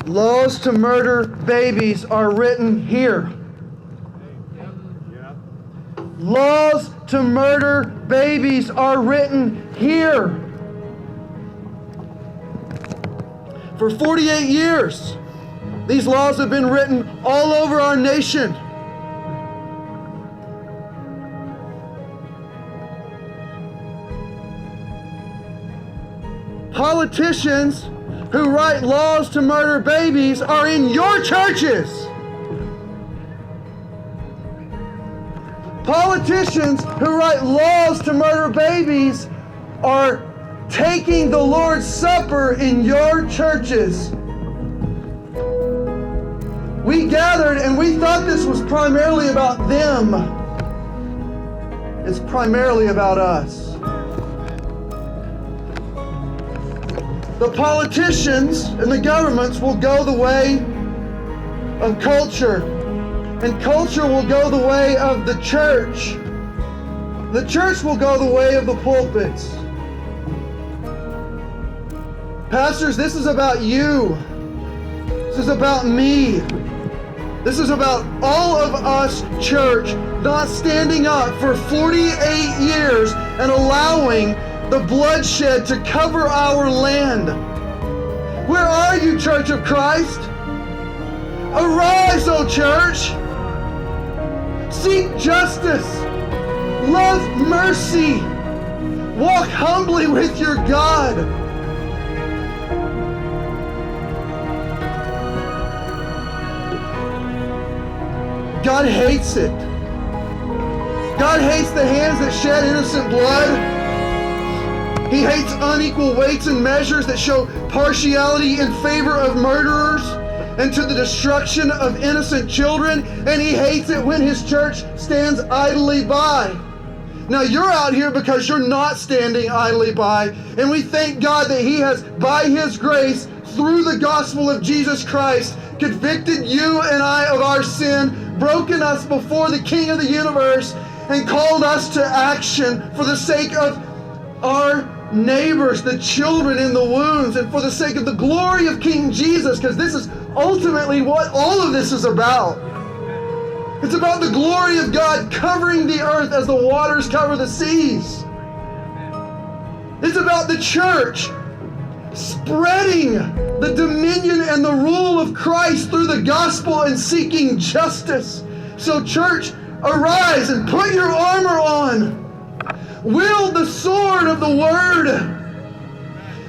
Laws to murder babies are written here. Laws to murder babies are written here. For 48 years, these laws have been written all over our nation. Politicians who write laws to murder babies are in your churches. Politicians who write laws to murder babies are taking the Lord's Supper in your churches. We gathered and we thought this was primarily about them. It's primarily about us. The politicians and the governments will go the way of culture, and culture will go the way of the church. The church will go the way of the pulpits. Pastors, this is about you. This is about me. This is about all of us, church, not standing up for 48 years and allowing the bloodshed to cover our land. Where are you, Church of Christ? Arise, O church! Seek justice. Love mercy. Walk humbly with your God. God hates it. God hates the hands that shed innocent blood. He hates unequal weights and measures that show partiality in favor of murderers and to the destruction of innocent children. And he hates it when his church stands idly by. Now you're out here because you're not standing idly by. And we thank God that he has, by his grace, through the gospel of Jesus Christ, convicted you and I of our sin, broken us before the King of the universe, and called us to action for the sake of our neighbors, the children in the wombs, and for the sake of the glory of King Jesus, because this is ultimately what all of this is about. It's about the glory of God covering the earth as the waters cover the seas. It's about the church spreading the dominion and the rule of Christ through the gospel and seeking justice. So church, arise and put your armor on. Wield the sword of the word.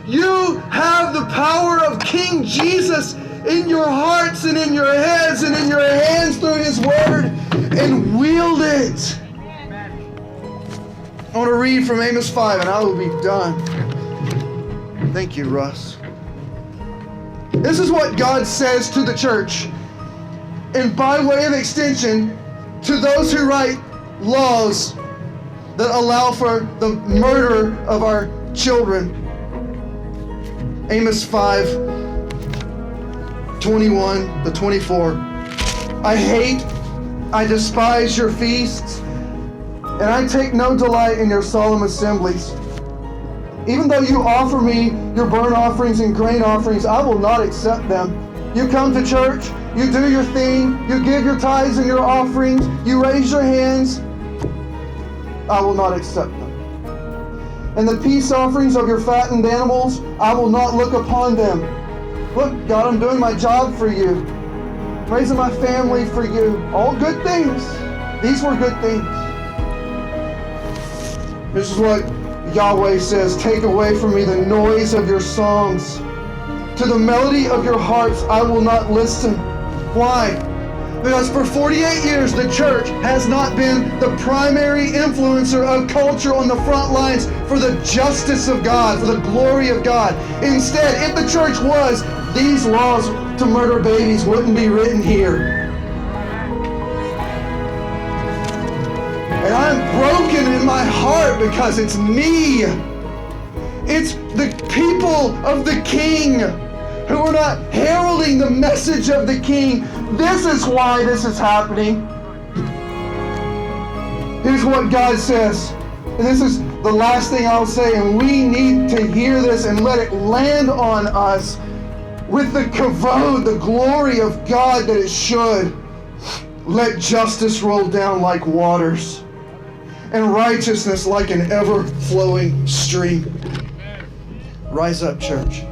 You have the power of King Jesus in your hearts and in your heads and in your hands through his word, and wield it. I want to read from Amos 5 and I will be done. Thank you, Russ. This is what God says to the church, and by way of extension, to those who write laws that allow for the murder of our children. Amos 5:21-24. I despise your feasts, and I take no delight in your solemn assemblies. Even though you offer me your burnt offerings and grain offerings, I will not accept them. You come to church, you do your thing, you give your tithes and your offerings, you raise your hands. I will not accept them. And the peace offerings of your fattened animals, I will not look upon them. Look, God, I'm doing my job for you. I'm raising my family for you. All good things. These were good things. This is what Yahweh says, take away from me the noise of your songs. To the melody of your harps, I will not listen. Why? Because for 48 years, the church has not been the primary influencer of culture on the front lines for the justice of God, for the glory of God. Instead, if the church was, these laws to murder babies wouldn't be written here. And I'm broken in my heart because it's me. It's the people of the King who are not heralding the message of the King. This is why this is happening. Here's what God says. And this is the last thing I'll say, and we need to hear this and let it land on us. with the kavod, the glory of God that it should. Let justice roll down like waters, and righteousness like an ever-flowing stream. Rise up, church.